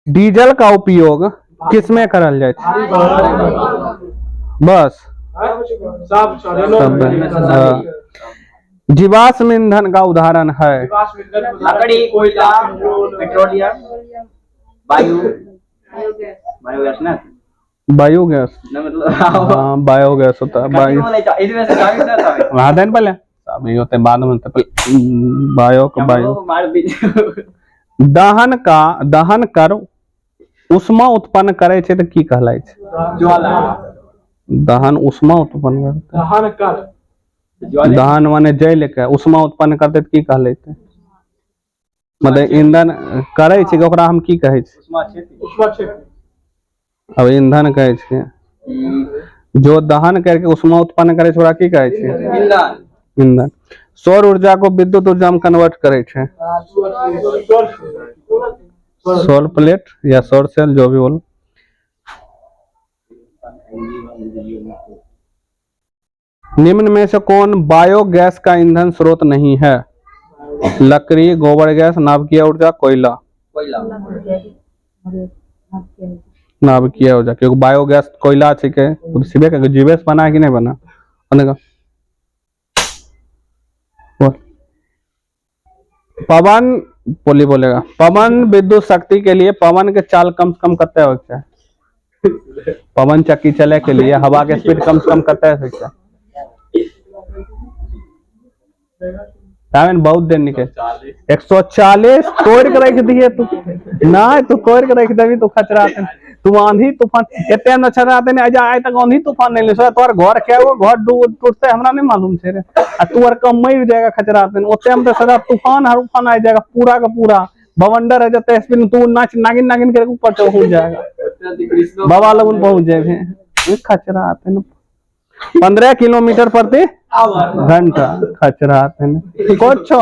Diesel का उपयोग किसमें करल जाए? बस सब हाँ। जीवाश्म ईंधन का उदाहरण है लकड़ी, कोयला, पेट्रोलियम, वायु, बायोगैस ना, बायोगैस। मतलब हाँ बायोगैस होता है बायो। इसमें से काफी सारा था वहाँ देन पहले अभी होते बाद में पहले बायो दहन कर उष्मा उत्पन्न करे छे तो की कहलाय छे? ज्वाला। दहन उष्मा उत्पन्न करते दहन माने जल के उष्मा उत्पन्न करते तो की कहलाय छे? मतलब ईंधन करे छे ओकरा हम की कहे छे? अब ईंधन कहे छे जो दहन करके उष्मा उत्पन्न करे छे ओकरा की कहे छे? ईंधन। सौर ऊर्जा को विद्युत ऊर्जा में कन्वर्ट करे छे सोलर प्लेट या सौर सेल जो भी बोलो। निम्न में से कौन बायोगैस का ईंधन स्रोत नहीं है? लकड़ी, गोबर गैस, नाभिकीय ऊर्जा, कोयला। नाभिकीय ऊर्जा क्योंकि बायोगैस कोयला छिके सिबे के जीवे से बना है कि नहीं बना? पवन बोली बोलेगा पवन विद्युत शक्ति के लिए पवन के चाल कम से कम कितना होता है? पवन चक्की चले के लिए हवा के स्पीड कम से कम कितना है? बहुत देर निकल 140 तोड़ के रख दिए तू ना तू तोड़ के रख देवी तू खचरा तू आंधी तूफान एते न छराते ने आजा आय तक आंधी तूफान नहीं ले तोर घर के वो घर डूब टूटते हमरा नहीं मालूम छे रे आ तू और कम मर जाएगा खचराते ओते हम तो सदा तूफान हर तूफान आ जाएगा पूरा का पूरा बवंडर है जते स्पिन तू नाच नागिन नागिन के ऊपर तो हो जाएगा बाबा लगन पहुंच जाए खचराते न 15 किलोमीटर प्रति घंटा खचराते न कुछ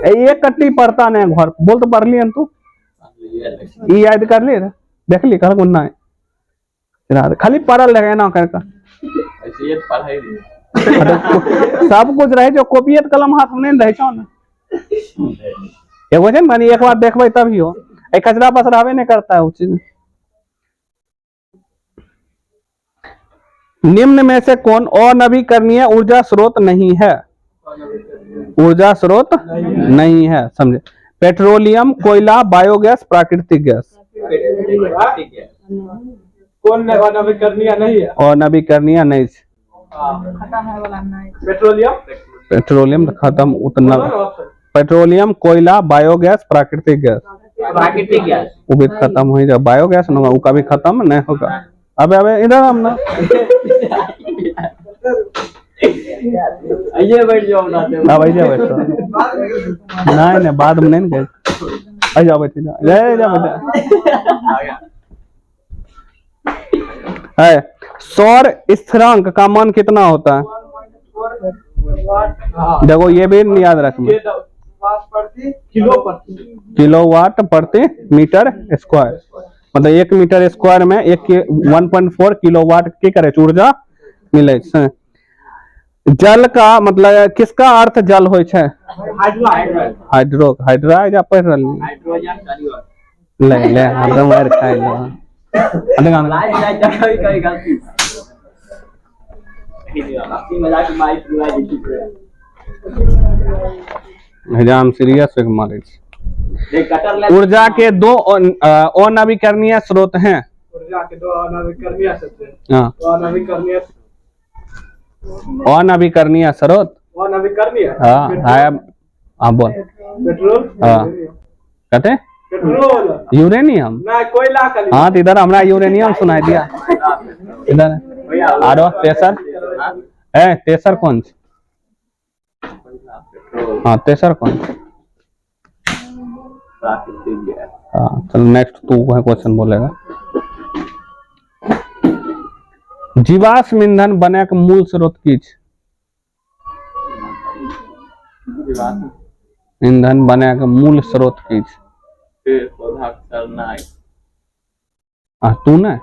एक कट्टी पड़ता नहीं घर बोल तो पढ़ लियन तू ई याद कर ली रे देख ली कर गुन्ना है खाली पढ़ल लगे ना कर ऐसे पढ़ाई सब कुछ रहे जो कॉपियत कलम हाथ में नहीं रहे छो ना एगो छै मानी एक बार देखबे तभी हो ए कचरा पसरावे नहीं करता है उस चीज। निम्न में से कौन अनवीकरणीय ऊर्जा स्रोत नहीं है? ऊर्जा स्रोत नहीं है समझे? पेट्रोलियम, कोयला, बायोगैस, प्राकृतिक गैस। कौन अनवीकरणीय नहीं है? अनवीकरणीय नहीं है। पेट्रोलियम तो खत्म उतना। पेट्रोलियम, कोयला, बायोगैस, प्राकृतिक गैस। प्राकृतिक गैस वो भी खत्म हो जाए बायोगैस ना वो कभी खत्म नहीं होगा। अबे अबे इधर हम ना आइए बैठ जाओ ना अब आइए बैठो नहीं नहीं बाद में नहीं गए आ जाओ बैठ जा ले जा बेटा है। सौर स्थिरांक का मान कितना होता है? देखो ये भी याद रखना किलोवाट प्रति मीटर स्क्वायर मतलब 1 मीटर स्क्वायर में 1.4 किलोवाट की करे ऊर्जा मिले। जल का मतलब किसका अर्थ जल होय छे? हाइड्रो हाइड्रा जा पढ़ रहल ले ले हम मार खाइ लो हम सीरियस होके मारे छी। ऊर्जा के दो अनवीकरणीय स्रोत हैं। ऊर्जा के दो अनवीकरणीय स्रोत हैं। हाँ अनवीकरणीय अनवीकरणीय स्रोत हाँ हाँ बोल पेट्रोल हाँ कहते पेट्रोल यूरेनियम ना कोयला का हाँ तो इधर हमरा यूरेनियम सुनाई दिया इधर आरो तेसर है तेसर कौन हाँ तेसर कौन हाँ चल नेक्स्ट तू क्वेश्चन बोलेगा। जीवाश्म ईंधन बने के मूल स्रोत की छै? ईंधन बने के मूल स्रोत की छै? पेड़ पौधा करना तू ने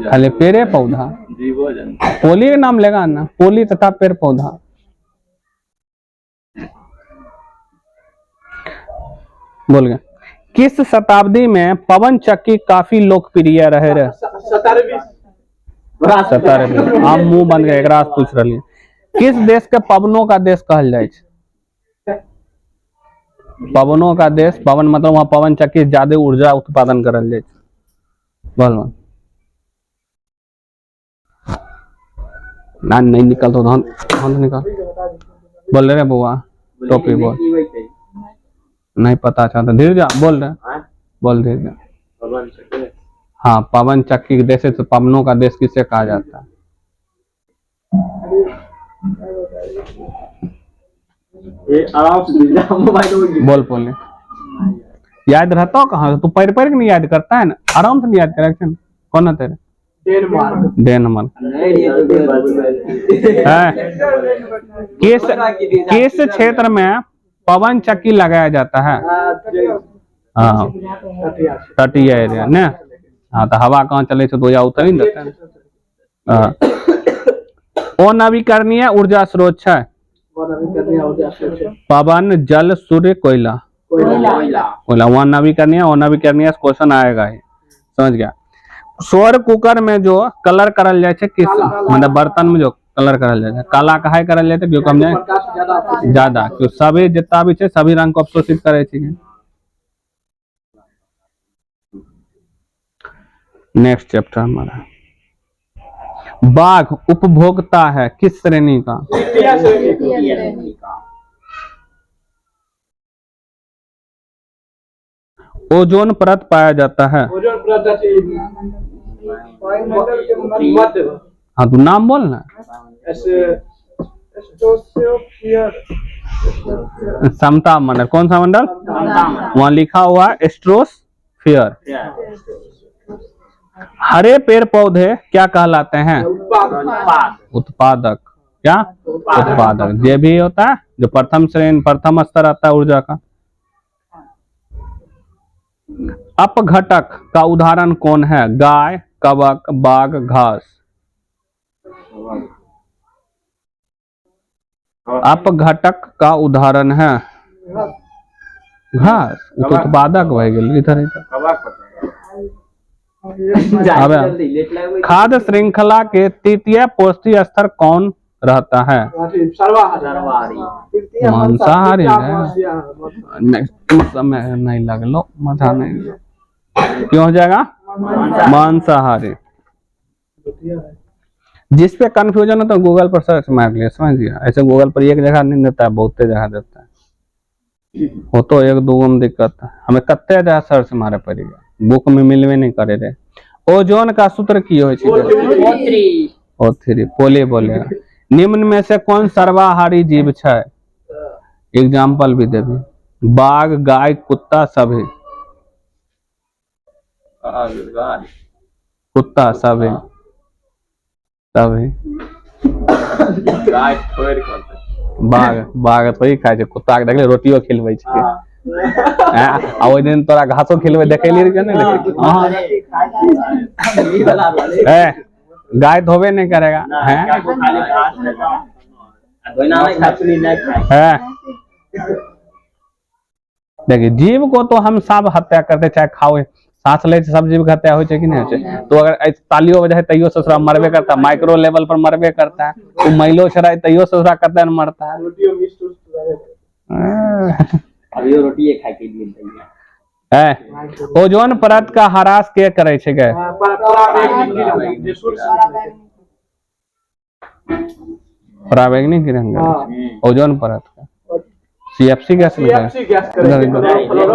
खाली पेड़े पौधा जीवो जंतु पोली के नाम लेगा ना पोली तथा पेड़ पौधा। बोल गया किस शताब्दी में पवन चक्की काफी लोकप्रिय रहे रे? 17वीं 17वीं। हम मुंह बंद गए एकरा से पूछ रही। किस देश के पवनों का देश कहल जाए छै? पवनों का देश, पवन मतलब वहाँ पवन चक्की से ज्यादा ऊर्जा उत्पादन करल जाए छै। बोल ना नहीं निकल तो धन निकल। बोल रहे बुआ टोपी बोल। नहीं पता चाहता धीरे जा बोल रहे बोल धीरे जा। हाँ पवन चक्की के देश से पवनों का देश किसे कहा जाता है? बोल बोले याद रहता हो कहाँ से? तू पढ़ पढ़ के नहीं याद करता है ना, आराम से नहीं याद करेगा। कौन है तेरे? डेनमार्क। किस क्षेत्र में पवन चक्की लगाया जाता है? हाँ तटीय एरिया ने। हाँ तो हवा कहाँ चले तो या उतर ही देते हैं। अनवीकरणीय ऊर्जा स्रोत है पवन, जल, सूर्य, कोयला। कोयला वहाँ नवीकरणीय, अनवीकरणीय क्वेश्चन आएगा ही, समझ गया। सौर कुकर में जो कलर करल जाए किस मतलब बर्तन में जो कलर करल जाए काला काहे करल जाए? क्योंकि हमने ज्यादा क्यों सभी जितना भी है सभी रंग को अवशोषित करे छे। नेक्स्ट चैप्टर हमारा बाघ उपभोक्ता है किस श्रेणी का? ओजोन परत पाया जाता है। ओजोन परत हाँ तू नाम बोल ना। समता मंडल कौन सा मंडल? वहाँ लिखा हुआ एस्ट्रोस्फीयर। हरे पेड़ पौधे क्या कहलाते हैं? उत्पादक। क्या उत्पादक? ये भी होता है जो प्रथम श्रेणी प्रथम स्तर आता है ऊर्जा का। अपघटक का उदाहरण कौन है? गाय, कवक, बाघ, घास। अपघटक का उदाहरण है घास। उत्पादक हो गए इधर खाद्य श्रृंखला के तृतीय पौष्टिक स्तर कौन रहता है? मांसाहारी नहीं लगलो मजा नहीं क्यों हो जाएगा? मांसाहारी। जिस पे कंफ्यूजन है तो गूगल पर सर्च मार लिया, समझ गया। ऐसे गूगल पर एक जगह नहीं देता है, बहुत जगह देता है। वो तो एक दो में दिक्कत है, हमें कत्ते जगह सर्च मारे पड़ेगा, बुक में मिलवे नहीं करे रे। ओजोन का सूत्र की हो O3 पोले बोलेगा। निम्न में से कौन सर्वाहारी जीव है? एग्जाम्पल भी देवी। बाघ, गाय, कुत्ता, सभी। कुत्ता सभी बाघ तो ही खाए कुत्ता के देखले रोटियो खिलवे ओहि दिन तोरा घासो खिलवे देखेली गाय धोबे नहीं करेगा देखिए जीव को तो हम सब हत्या करते चाहे खाओ सांस ले सब जीव हत्या हो कि नहीं हो। तो अगर तालियों वजह तैयो ससुरा मरबे करता है, माइक्रो लेवल पर मरबे करता है। तो महिलो छड़ा तैयो ससुरा करता है मरता है। रोटी खा के लिए ओजोन परत का ह्रास के करे छे गए? परावैंगनिक किरण ओजोन परत का CFC गैस में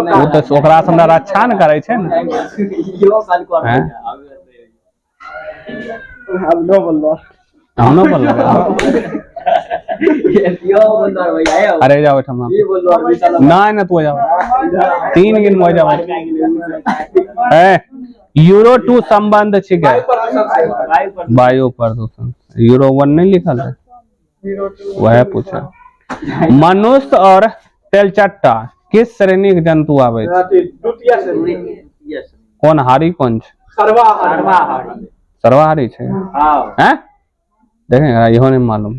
वो तो ओकरा से हमरा रक्षा न करे छे न। हम न बोल अरे जाओ ना ना तू जाओ 3 दिन में जाओ। यूरो 2 संबंध छिके वायु प्रदूषण। यूरो 1 नहीं लिखल है, वह पूछा। मनुष्य और तेलचट्टा किस श्रेणी के जंतु आवे? कौन हारी कौन? सर्वाहारी छे। हैं देखेंगे इहो नहीं मालूम।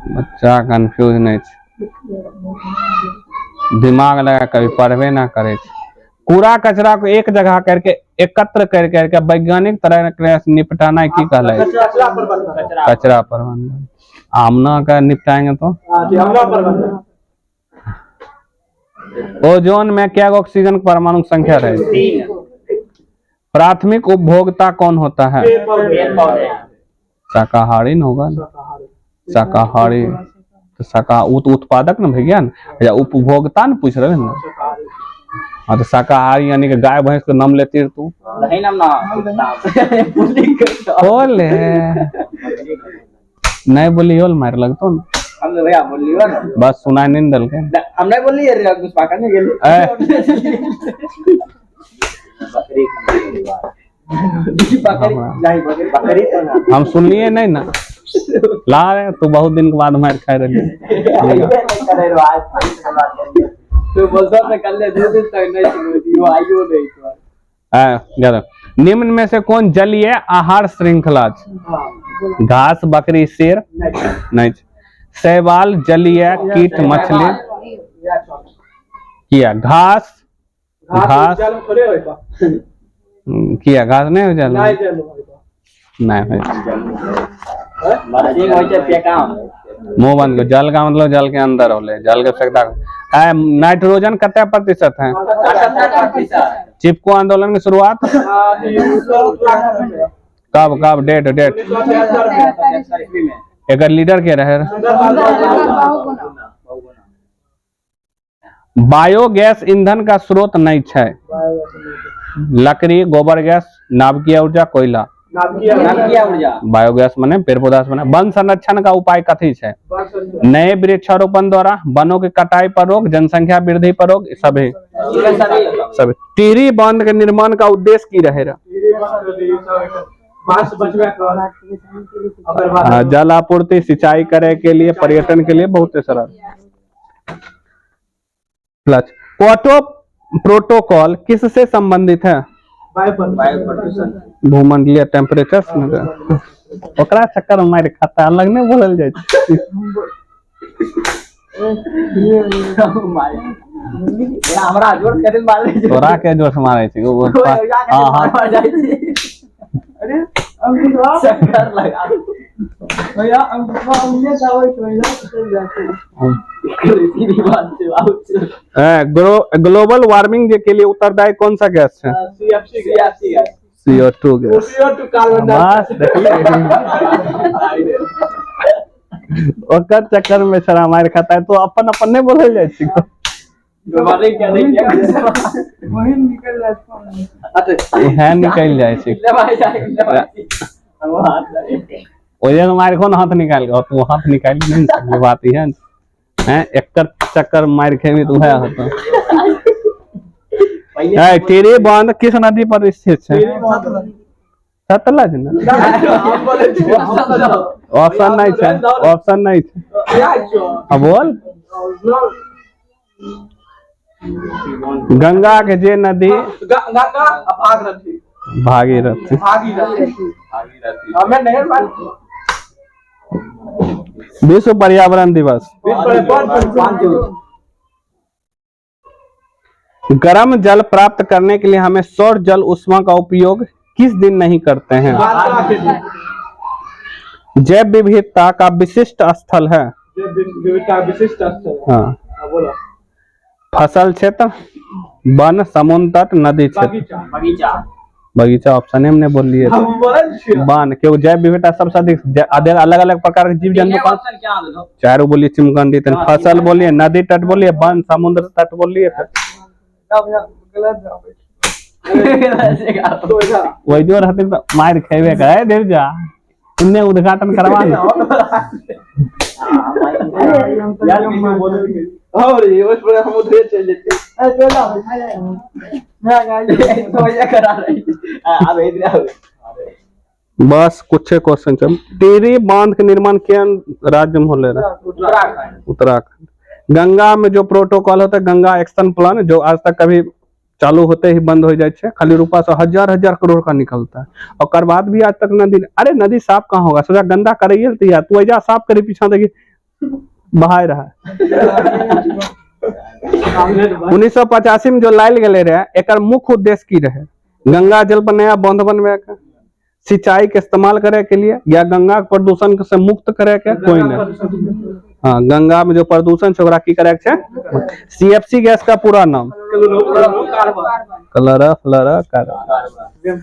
बच्चा कंफ्यूज नहीं। दिमाग लगा कभी पढ़वे ना करे। कूड़ा कचरा को एक जगह करके एकत्र करके वैज्ञानिक तरह से निपटाना की कहला है? कचरा प्रबंधन। कचरा प्रबंधन। आमना का निपटाएंगे तो हाँ जी, हमला प्रबंधन। ओजोन में क्या ऑक्सीजन परमाणु संख्या रहे? 3 प्राथमिक उपभोक्ता कौन होता है? पेड़ पौधे। शाकाहारी न होगा ना? शाकाहारी तो उत्पादक न भैया न, या उपभोक्ता न पूछ रहे हैं ना। हाँ तो शाकाहारी यानी कि गाय भैंस को नाम लेती है तू? नहीं नाम ना बोले नहीं बोली होल मार लगतो न। हम तो भैया बोल लियो ना, बस सुनाई नहीं दल के हम नहीं बोल लिए कुछ पाकर नहीं गेली बकरी हम सुनलिए नहीं ना। ला रहे तो बहुत दिन के बाद मार खाए रही। तो बोलता था कल 2 दिन तक नहीं सुनी, वो आइयो नहीं तो। निम्न में से कौन जलीय आहार श्रृंखला? घास, बकरी, शेर? नहीं। शैवाल, जलीय, कीट, मछली? किया घास किया घास नहीं हो जाला नहीं मुंह बंद कर। जल का मतलब जल के अंदर होले, जल के सकता नाइट्रोजन कितना प्रतिशत है? चिपको आंदोलन की शुरुआत कब डेट एक लीडर के रहे? बायोगैस ईंधन का स्रोत नहीं है? लकड़ी, गोबर गैस, नाभिकीय ऊर्जा, कोयला? बायोगैस माने पेड़ पौधा से बना। वन संरक्षण का उपाय कथी है? नए वृक्षारोपण द्वारा, वनों की कटाई पर रोक, जनसंख्या वृद्धि पर रोक, सभी। टिहरी बांध के निर्माण का उद्देश्य की रहेगा? जल आपूर्ति, सिंचाई करे के लिए, पर्यटन के लिए, बहुत सरल। क्योटो प्रोटोकॉल किससे संबंधित है? भूमंडलीय टेम्परेचर ओकरा चक्कर में मार खाता अलग नहीं बोलल जाए। तोरा के जोर से मारे छी ग्लोबल वार्मिंग के लिए उत्तरदायी कौन सा गैस है? CO2 gas. ओकर चक्कर में सरा मार खाता है तो अपन नहीं बोलल जाए छी। निकल जाए छी मार कौन हाथ निकाल गया? तू हाथ निकाल नहीं सकती, बात ही है एक चक्कर मार खेबी तो है होता। टिहरी बांध किस नदी पर स्थित है? सतलज न। ऑप्शन नहीं है। अब बोल। गंगा के जे नदी भागीरथी। विश्व पर्यावरण दिवस। गर्म जल प्राप्त करने के लिए हमें सौर जल उष्मा का उपयोग किस दिन नहीं करते हैं? जैव विविधता का विशिष्ट स्थल है। हाँ। फसल क्षेत्र, वन, समुद्र तट, नदी क्षेत्र। बगीचा ऑप्शन है हमने बोल लिए। वन क्यों? जैव विविधता सबसे अधिक अलग अलग प्रकार के जीव जंतु चारों बोलिए। चिमकंडी, फसल बोलिए, नदी तट बोलिए, वन, समुद्र तट बोलिए। वही जो रहते मार खेबे का देर जा इन्हें उद्घाटन करवा बस कुछ क्वेश्चन। टिहरी बांध के निर्माण क्या राज्य में हो ले रहा? उत्तराखंड। गंगा में जो प्रोटोकॉल होता है, गंगा एक्शन प्लान, जो आज तक कभी चालू होते ही बंद हो जाए, खाली रुपा से हजार करोड़ का निकलता है और बाद भी आज तक नदी। अरे नदी साफ कहाँ होगा? सोचा गंदा करे तू ऐजा साफ करे, पीछा देखिए बहाय रहा है। 1985 में जो लायल गेले रहे, एकर मुख्य उद्देश्य की रहे? गंगा जल पर नया बांध बनवे के, सिंचाई के इस्तेमाल करे के लिए, या गंगा के प्रदूषण से मुक्त करे के? कोई नहीं। हाँ, गंगा में जो प्रदूषण है ओकरा की करे के छै? CFC गैस का पूरा नाम? क्लोरोफ्लोरोकार्बन।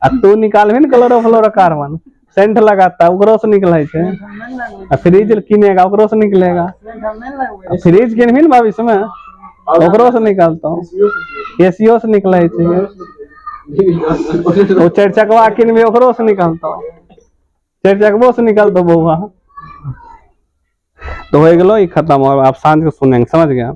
आ तू निकालबे न क्लोरोफ्लोरोकार्बन, सेंट लगाता ओकरो से निकले छै। आ फ्रिज किनेगा ओकरो से निकलेगा। फ्रिज किनबी न भविष्य में ओकरो से निकालतो, एसीओ से निकले छै। वो 4 चकवा किनबे ओकरो से निकालतो, 4 चकवो से निकालतो बउआ। तो हो गेलो, ई खत्म। अब सांझ के सुनेंगे, समझ गया?